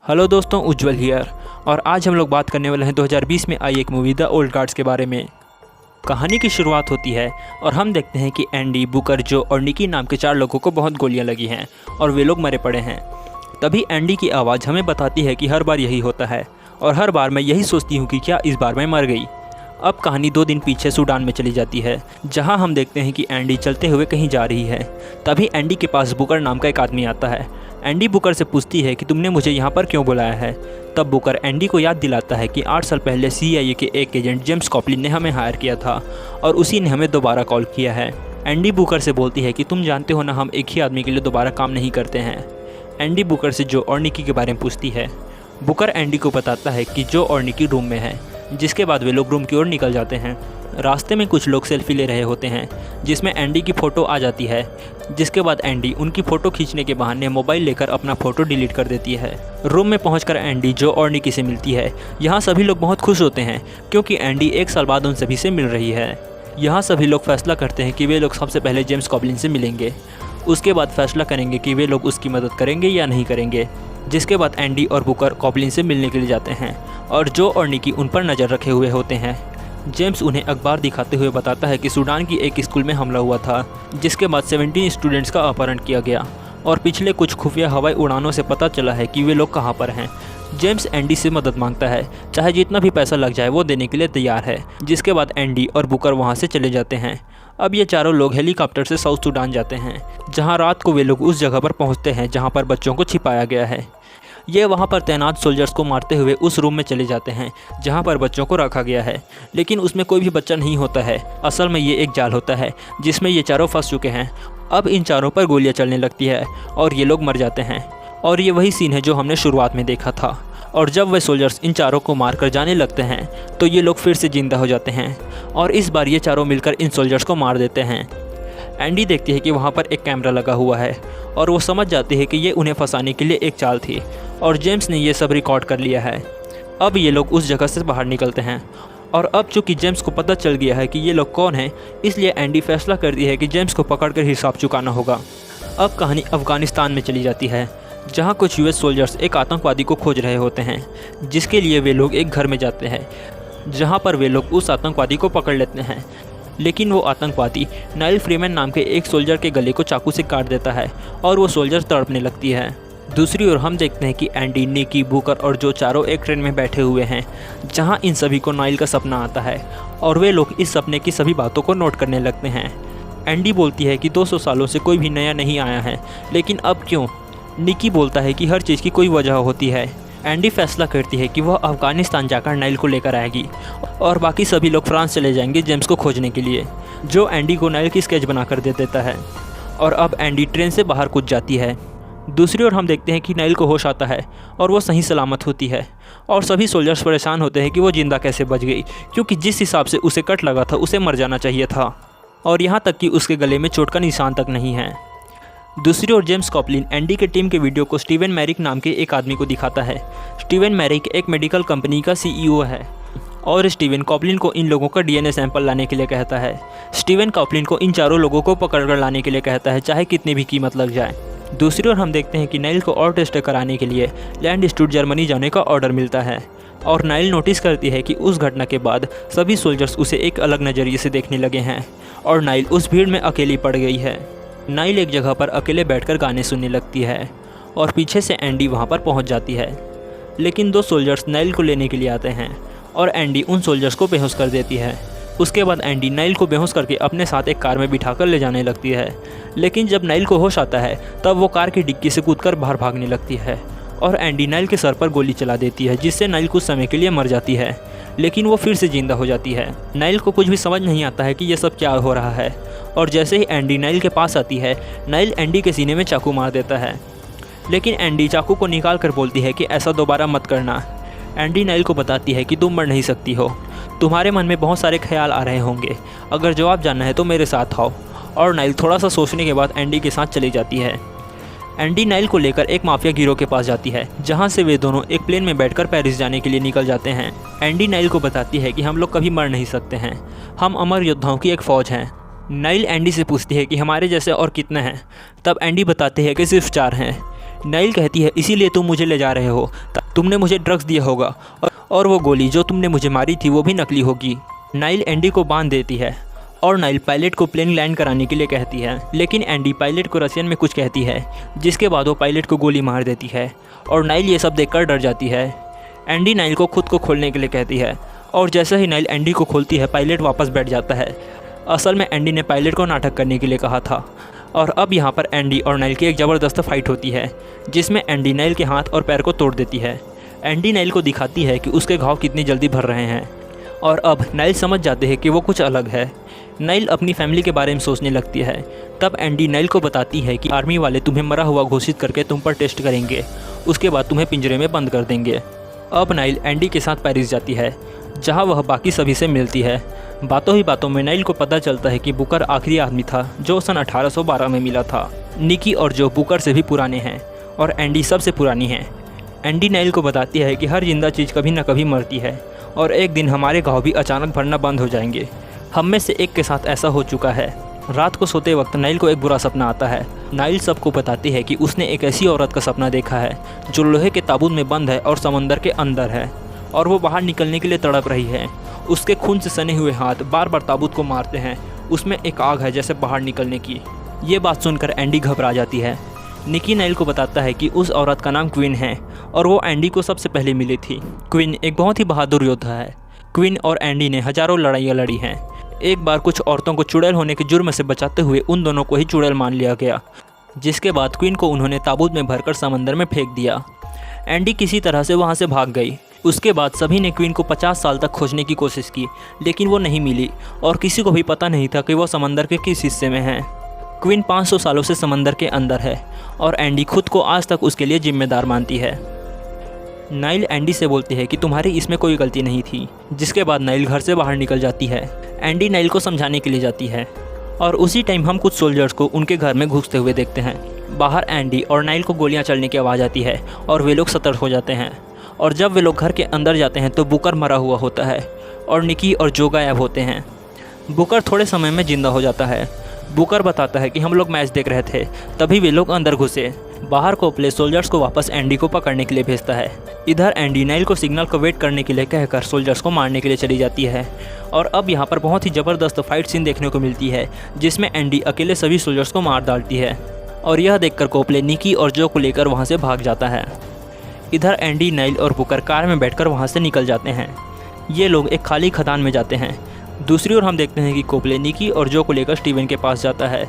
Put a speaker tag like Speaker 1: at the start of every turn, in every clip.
Speaker 1: Hello दोस्तों, उज्जवल here. और आज हम लोग बात करने वाले हैं 2020 में आई एक मूवी द ओल्ड गार्ड्स के बारे में। कहानी की शुरुआत होती है और हम देखते हैं कि एंडी, बुकर, जो और निकी नाम के 4 लोगों को बहुत गोलियां लगी हैं और वे लोग मरे पड़े हैं। तभी एंडी की आवाज़ हमें बताती है कि हर बार यही होता है और हर बार मैं यही सोचती हूँ कि क्या इस बार मैं मर गई। अब कहानी 2 दिन पीछे सूडान में चली जाती है, जहाँ हम देखते हैं कि एंडी चलते हुए कहीं जा रही है। तभी एंडी के पास बुकर नाम का एक आदमी आता है। एंडी बुकर से पूछती है कि तुमने मुझे यहाँ पर क्यों बुलाया है। तब बुकर एंडी को याद दिलाता है कि 8 साल पहले CIA के एक एजेंट जेम्स कॉपलिन ने हमें हायर किया था और उसी ने हमें दोबारा कॉल किया है। एंडी बुकर से बोलती है कि तुम जानते हो ना, हम एक ही आदमी के लिए दोबारा काम नहीं करते हैं। एंडी बुकर से जो और निकी के बारे में पूछती है। बुकर एंडी को बताता है कि जो और निकी रूम में है, जिसके बाद वे लोग रूम की ओर निकल जाते हैं। रास्ते में कुछ लोग सेल्फी ले रहे होते हैं, जिसमें एंडी की फ़ोटो आ जाती है, जिसके बाद एंडी उनकी फ़ोटो खींचने के बहाने मोबाइल लेकर अपना फ़ोटो डिलीट कर देती है। रूम में पहुंचकर एंडी जो और निकी से मिलती है। यहाँ सभी लोग बहुत खुश होते हैं क्योंकि एंडी 1 साल बाद उन सभी से मिल रही है। यहाँ सभी लोग फैसला करते हैं कि वे लोग सबसे पहले जेम्स कॉपलिन से मिलेंगे। उसके बाद फैसला करेंगे कि वे लोग उसकी मदद करेंगे या नहीं करेंगे। जिसके बाद एंडी और बुकर कॉपलिन से मिलने के लिए जाते हैं और जो और निकी उन पर नज़र रखे हुए होते हैं। जेम्स उन्हें अखबार दिखाते हुए बताता है कि सूडान की एक स्कूल में हमला हुआ था, जिसके बाद 17 स्टूडेंट्स का अपहरण किया गया और पिछले कुछ खुफिया हवाई उड़ानों से पता चला है कि वे लोग कहाँ पर हैं। जेम्स एंडी से मदद मांगता है, चाहे जितना भी पैसा लग जाए वो देने के लिए तैयार है। जिसके बाद एंडी और बुकर वहाँ से चले जाते हैं। अब ये चारों लोग हेलीकॉप्टर से साउथ सूडान जाते हैं, जहाँ रात को वे लोग उस जगह पर पहुँचते हैं जहाँ पर बच्चों को छिपाया गया है। ये वहाँ पर तैनात सोल्जर्स को मारते हुए उस रूम में चले जाते हैं जहाँ पर बच्चों को रखा गया है, लेकिन उसमें कोई भी बच्चा नहीं होता है। असल में ये एक जाल होता है जिसमें ये चारों फंस चुके हैं। अब इन चारों पर गोलियाँ चलने लगती है और ये लोग मर जाते हैं। और ये वही सीन है जो हमने शुरुआत में देखा था। और जब वे सोल्जर्स इन चारों को मार कर जाने लगते हैं तो ये लोग फिर से जिंदा हो जाते हैं और इस बार ये चारों मिलकर इन सोल्जर्स को मार देते हैं। एंडी देखती है कि वहाँ पर एक कैमरा लगा हुआ है और वो समझ जाती है कि ये उन्हें फंसाने के लिए एक चाल थी और जेम्स ने ये सब रिकॉर्ड कर लिया है। अब ये लोग उस जगह से बाहर निकलते हैं और अब चूँकि जेम्स को पता चल गया है कि ये लोग कौन हैं, इसलिए एंडी फैसला करती है कि जेम्स को पकड़कर हिसाब चुकाना होगा। अब कहानी अफ़गानिस्तान में चली जाती है, जहाँ कुछ US सोल्जर्स एक आतंकवादी को खोज रहे होते हैं, जिसके लिए वे लोग एक घर में जाते हैं, जहाँ पर वे लोग उस आतंकवादी को पकड़ लेते हैं। लेकिन वो आतंकवादी नाइल फ्रीमैन नाम के एक सोल्जर के गले को चाकू से काट देता है और वो सोल्जर तड़पने लगती है। दूसरी ओर हम देखते हैं कि एंडी, निकी, बुकर और जो चारों एक ट्रेन में बैठे हुए हैं, जहां इन सभी को नाइल का सपना आता है और वे लोग इस सपने की सभी बातों को नोट करने लगते हैं। एंडी बोलती है कि 200 सालों से कोई भी नया नहीं आया है, लेकिन अब क्यों? निकी बोलता है कि हर चीज़ की कोई वजह होती है। एंडी फैसला करती है कि वह अफ़गानिस्तान जाकर नाइल को लेकर आएगी और बाकी सभी लोग फ्रांस चले जाएंगे जेम्स को खोजने के लिए। जो एंडी को नाइल की स्केच बनाकर दे देता है और अब एंडी ट्रेन से बाहर कूद जाती है। दूसरी ओर हम देखते हैं कि नाइल को होश आता है और वो सही सलामत होती है और सभी सोल्जर्स परेशान होते हैं कि वो जिंदा कैसे बच गई, क्योंकि जिस हिसाब से उसे कट लगा था उसे मर जाना चाहिए था और यहाँ तक कि उसके गले में चोट का निशान तक नहीं है। दूसरी ओर जेम्स कॉपलिन एंडी के टीम के वीडियो को स्टीवन मैरिक नाम के एक आदमी को दिखाता है। स्टीवन मैरिक एक मेडिकल कंपनी का CEO है और स्टीवन कॉपलिन को इन लोगों का DNA सैंपल लाने के लिए कहता है। स्टीवन कॉपलिन को इन चारों लोगों को पकड़कर लाने के लिए कहता है, चाहे कितनी भी कीमत लग जाए। दूसरी ओर हम देखते हैं कि नाइल को और टेस्ट कराने के लिए लैंड इंस्टीट्यूट जर्मनी जाने का ऑर्डर मिलता है और नाइल नोटिस करती है कि उस घटना के बाद सभी सोल्जर्स उसे एक अलग नज़रिए से देखने लगे हैं और नाइल उस भीड़ में अकेली पड़ गई है। नाइल एक जगह पर अकेले बैठकर गाने सुनने लगती है और पीछे से एंडी वहां पर पहुंच जाती है, लेकिन 2 सोल्जर्स नाइल को लेने के लिए आते हैं और एंडी उन सोल्जर्स को बेहोश कर देती है। उसके बाद एंडी नाइल को बेहोश करके अपने साथ एक कार में बिठाकर ले जाने लगती है, लेकिन जब नाइल को होश आता है तब वो कार की डिक्की से कूदकर बाहर भागने लगती है और एंडी नाइल के सर पर गोली चला देती है, जिससे नाइल कुछ समय के लिए मर जाती है, लेकिन वो फिर से जिंदा हो जाती है। नाइल को कुछ भी समझ नहीं आता है कि ये सब क्या हो रहा है और जैसे ही एंडी नाइल के पास आती है, नाइल एंडी के सीने में चाकू मार देता है, लेकिन एंडी चाकू को निकाल कर बोलती है कि ऐसा दोबारा मत करना। एंडी नाइल को बताती है कि तुम मर नहीं सकती हो, तुम्हारे मन में बहुत सारे ख्याल आ रहे होंगे, अगर जवाब जानना है तो मेरे साथ आओ। और नाइल थोड़ा सा सोचने के बाद एंडी के साथ चली जाती है। एंडी नाइल को लेकर एक माफिया गिरोह के पास जाती है, जहां से वे दोनों एक प्लेन में बैठकर पेरिस जाने के लिए निकल जाते हैं। एंडी नाइल को बताती है कि हम लोग कभी मर नहीं सकते हैं, हम अमर योद्धाओं की एक फ़ौज हैं। नाइल एंडी से पूछती है कि हमारे जैसे और कितने हैं, तब एंडी बताते हैं कि सिर्फ 4 हैं। नाइल कहती है इसीलिए तुम मुझे ले जा रहे हो, तुमने मुझे ड्रग्स दिया होगा और वो गोली जो तुमने मुझे मारी थी वो भी नकली होगी। नाइल एंडी को बांध देती है और नाइल पायलट को प्लेन लैंड कराने के लिए कहती है, लेकिन एंडी पायलट को रशियन में कुछ कहती है, जिसके बाद वो पायलट को गोली मार देती है और नाइल ये सब देखकर डर जाती है। एंडी नाइल को खुद को खोलने के लिए कहती है और जैसे ही नाइल एंडी को खोलती है पायलट वापस बैठ जाता है। असल में एंडी ने पायलट को नाटक करने के लिए कहा था। और अब यहाँ पर एंडी और नाइल की एक ज़बरदस्त फाइट होती है, जिसमें एंडी नाइल के हाथ और पैर को तोड़ देती है। एंडी नाइल को दिखाती है कि उसके घाव कितनी जल्दी भर रहे हैं और अब नाइल समझ जाते हैं कि वो कुछ अलग है। नाइल अपनी फैमिली के बारे में सोचने लगती है। तब एंडी नाइल को बताती है कि आर्मी वाले तुम्हें मरा हुआ घोषित करके तुम पर टेस्ट करेंगे, उसके बाद तुम्हें पिंजरे में बंद कर देंगे। अब नाइल एंडी के साथ पेरिस जाती है, जहाँ वह बाकी सभी से मिलती है। बातों ही बातों में नाइल को पता चलता है कि बुकर आखिरी आदमी था जो सन 1812 में मिला था। निकी और जो बुकर से भी पुराने हैं और एंडी सबसे पुरानी है। एंडी नाइल को बताती है कि हर जिंदा चीज़ कभी ना कभी मरती है और एक दिन हमारे घाव भी अचानक भरना बंद हो जाएंगे। हम में से एक के साथ ऐसा हो चुका है। रात को सोते वक्त नाइल को एक बुरा सपना आता है। नाइल सबको बताती है कि उसने एक ऐसी औरत का सपना देखा है जो लोहे के ताबूत में बंद है और समंदर के अंदर है और वो बाहर निकलने के लिए तड़प रही है। उसके खून से सने हुए हाथ बार बार ताबूत को मारते हैं, उसमें एक आग है जैसे बाहर निकलने की। ये बात सुनकर एंडी घबरा जाती है। निकी नाइल को बताता है कि उस औरत का नाम क्वीन है और वो एंडी को सबसे पहले मिली थी। क्वीन एक बहुत ही बहादुर योद्धा है। क्वीन और एंडी ने हजारों लड़ाइयाँ लड़ी हैं। एक बार कुछ औरतों को चुड़ैल होने के जुर्म से बचाते हुए उन दोनों को ही चुड़ैल मान लिया गया, जिसके बाद क्वीन को उन्होंने ताबूत में भरकर समंदर में फेंक दिया। एंडी किसी तरह से वहाँ से भाग गई। उसके बाद सभी ने क्वीन को 50 साल तक खोजने की कोशिश की, लेकिन वो नहीं मिली और किसी को भी पता नहीं था कि वो समंदर के किस हिस्से में है। क्वीन 500 सालों से समंदर के अंदर है और एंडी खुद को आज तक उसके लिए जिम्मेदार मानती है। नाइल एंडी से बोलती है कि तुम्हारी इसमें कोई गलती नहीं थी, जिसके बाद नाइल घर से बाहर निकल जाती है। एंडी नाइल को समझाने के लिए जाती है और उसी टाइम हम कुछ सोल्जर्स को उनके घर में घुसते हुए देखते हैं। बाहर एंडी और नाइल को गोलियां चलने की आवाज़ आती है और वे लोग सतर्क हो जाते हैं। और जब वे लोग घर के अंदर जाते हैं तो बुकर मरा हुआ होता है और निकी और जो गायब होते हैं। बुकर थोड़े समय में जिंदा हो जाता है। बुकर बताता है कि हम लोग मैच देख रहे थे, तभी वे लोग अंदर घुसे। बाहर कोपले सोल्जर्स को वापस एंडी को पकड़ने के लिए भेजता है। इधर एंडी नाइल को सिग्नल को वेट करने के लिए कहकर सोल्जर्स को मारने के लिए चली जाती है। और अब यहाँ पर बहुत ही ज़बरदस्त फाइट सीन देखने को मिलती है, जिसमें एंडी अकेले सभी सोल्जर्स को मार डालती है और यह देखकर कोपले निकी और जो को लेकर वहाँ से भाग जाता है। इधर एंडी, नाइल और बुकर कार में बैठकर वहाँ से निकल जाते हैं। ये लोग एक खाली खदान में जाते हैं। दूसरी ओर हम देखते हैं कि कोपले निकी और जो को लेकर स्टीवन के पास जाता है,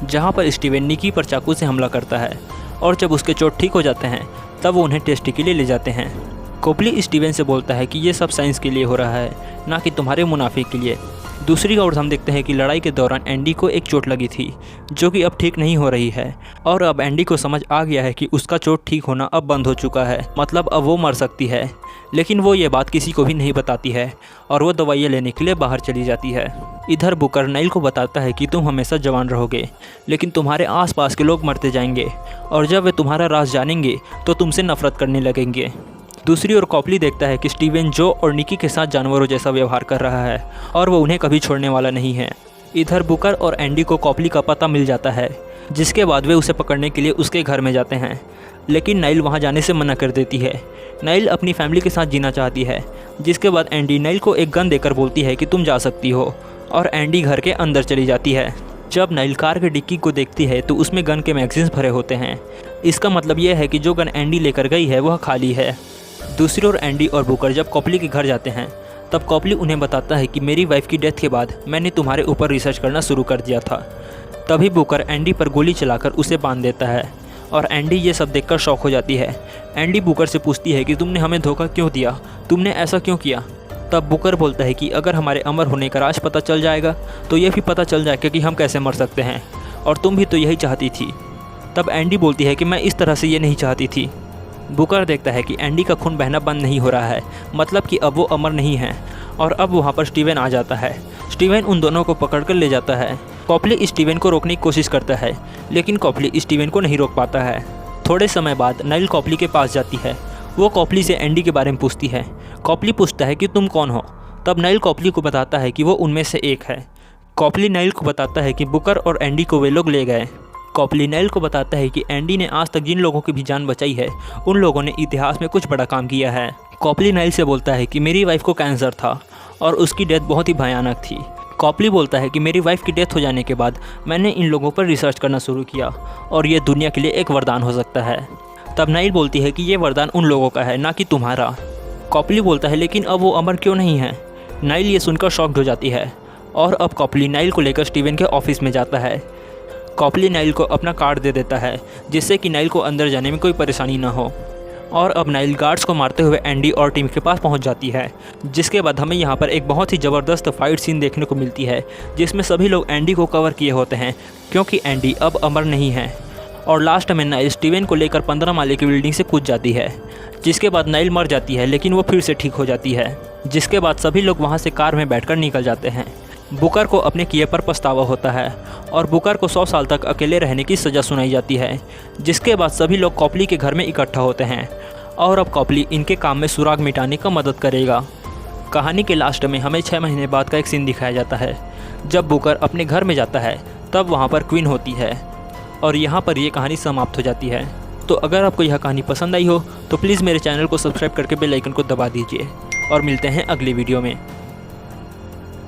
Speaker 1: जहाँ पर स्टीवन निकी पर चाकू से हमला करता है और जब उसके चोट ठीक हो जाते हैं तब वो उन्हें टेस्ट के लिए ले जाते हैं। कोपली स्टीवन से बोलता है कि ये सब साइंस के लिए हो रहा है, ना कि तुम्हारे मुनाफे के लिए। दूसरी ओर हम देखते हैं कि लड़ाई के दौरान एंडी को एक चोट लगी थी जो कि अब ठीक नहीं हो रही है और अब एंडी को समझ आ गया है कि उसका चोट ठीक होना अब बंद हो चुका है, मतलब अब वो मर सकती है। लेकिन वो ये बात किसी को भी नहीं बताती है और वो दवाइयाँ लेने के लिए बाहर चली जाती है। इधर बुकर नाइल को बताता है कि तुम हमेशा जवान रहोगे, लेकिन तुम्हारे आसपास के लोग मरते जाएंगे और जब वे तुम्हारा राज जानेंगे तो तुमसे नफरत करने लगेंगे। दूसरी ओर कॉपली देखता है कि स्टीवन जो और निकी के साथ जानवरों जैसा व्यवहार कर रहा है और वो उन्हें कभी छोड़ने वाला नहीं है। इधर बुकर और एंडी को कॉपली का पता मिल जाता है, जिसके बाद वे उसे पकड़ने के लिए उसके घर में जाते हैं, लेकिन नाइल वहां जाने से मना कर देती है। नाइल अपनी फैमिली के साथ जीना चाहती है, जिसके बाद एंडी नाइल को एक गन देकर बोलती है कि तुम जा सकती हो और एंडी घर के अंदर चली जाती है। जब नाइल कार के डिक्की को देखती है तो उसमें गन के मैगजीन्स भरे होते हैं। इसका मतलब यह है कि जो गन एंडी लेकर गई है वह खाली है। दूसरी ओर एंडी और बुकर जब कॉपली के घर जाते हैं तब कॉपली उन्हें बताता है कि मेरी वाइफ की डेथ के बाद मैंने तुम्हारे ऊपर रिसर्च करना शुरू कर दिया था। तभी बुकर एंडी पर गोली चलाकर उसे बांध देता है और एंडी ये सब देखकर शॉक हो जाती है। एंडी बुकर से पूछती है कि तुमने हमें धोखा क्यों दिया, तुमने ऐसा क्यों किया। तब बुकर बोलता है कि अगर हमारे अमर होने का राज पता चल जाएगा तो ये भी पता चल जाएगा कि हम कैसे मर सकते हैं, और तुम भी तो यही चाहती थी। तब एंडी बोलती है कि मैं इस तरह से ये नहीं चाहती थी। बुकर देखता है कि एंडी का खून बहना बंद नहीं हो रहा है, मतलब कि अब वो अमर नहीं है। और अब वहाँ पर स्टीवन आ जाता है। स्टीवन उन दोनों को पकड़कर ले जाता है। कॉपली स्टीवन को रोकने की कोशिश करता है, लेकिन कॉपली स्टीवन को नहीं रोक पाता है। थोड़े समय बाद नाइल कॉपली के पास जाती है। वो कॉपली से एंडी के बारे में पूछती है। कॉपली पूछता है कि तुम कौन हो। तब नाइल कॉपली को बताता है कि वो उनमें से एक है। कॉपली नाइल को बताता है कि बुकर और एंडी को वे लोग ले गए। कॉपली नाइल को बताता है कि एंडी ने आज तक जिन लोगों की भी जान बचाई है उन लोगों ने इतिहास में कुछ बड़ा काम किया है। कॉपली नाइल से बोलता है कि मेरी वाइफ को कैंसर था और उसकी डेथ बहुत ही भयानक थी। कॉपली बोलता है कि मेरी वाइफ की डेथ हो जाने के बाद मैंने इन लोगों पर रिसर्च करना शुरू किया और ये दुनिया के लिए एक वरदान हो सकता है। तब नाइल बोलती है कि ये वरदान उन लोगों का है, ना कि तुम्हारा। कॉपली बोलता है लेकिन अब वो अमर क्यों नहीं है। नाइल ये सुनकर शॉक्ड हो जाती है और अब कॉपली नाइल को लेकर स्टीवन के ऑफिस में जाता है। कॉपली नाइल को अपना कार्ड दे देता है जिससे कि नाइल को अंदर जाने में कोई परेशानी ना हो। और अब नाइल गार्ड्स को मारते हुए एंडी और टीम के पास पहुंच जाती है, जिसके बाद हमें यहाँ पर एक बहुत ही ज़बरदस्त फाइट सीन देखने को मिलती है जिसमें सभी लोग एंडी को कवर किए होते हैं क्योंकि एंडी अब अमर नहीं है। और लास्ट में नाइल स्टीवन को लेकर 15 माले की बिल्डिंग से कूद जाती है, जिसके बाद नाइल मर जाती है लेकिन वो फिर से ठीक हो जाती है। जिसके बाद सभी लोग वहाँ से कार में बैठकर निकल जाते हैं। बुकर को अपने किए पर पछतावा होता है और बुकर को 100 साल तक अकेले रहने की सज़ा सुनाई जाती है। जिसके बाद सभी लोग कॉपली के घर में इकट्ठा होते हैं और अब कॉपली इनके काम में सुराग मिटाने का मदद करेगा। कहानी के लास्ट में हमें 6 महीने बाद का एक सीन दिखाया जाता है। जब बुकर अपने घर में जाता है तब वहाँ पर क्वीन होती है और यहाँ पर ये कहानी समाप्त हो जाती है। तो अगर आपको यह कहानी पसंद आई हो तो प्लीज़ मेरे चैनल को सब्सक्राइब करके बेल आइकन को दबा दीजिए और मिलते हैं अगले वीडियो में।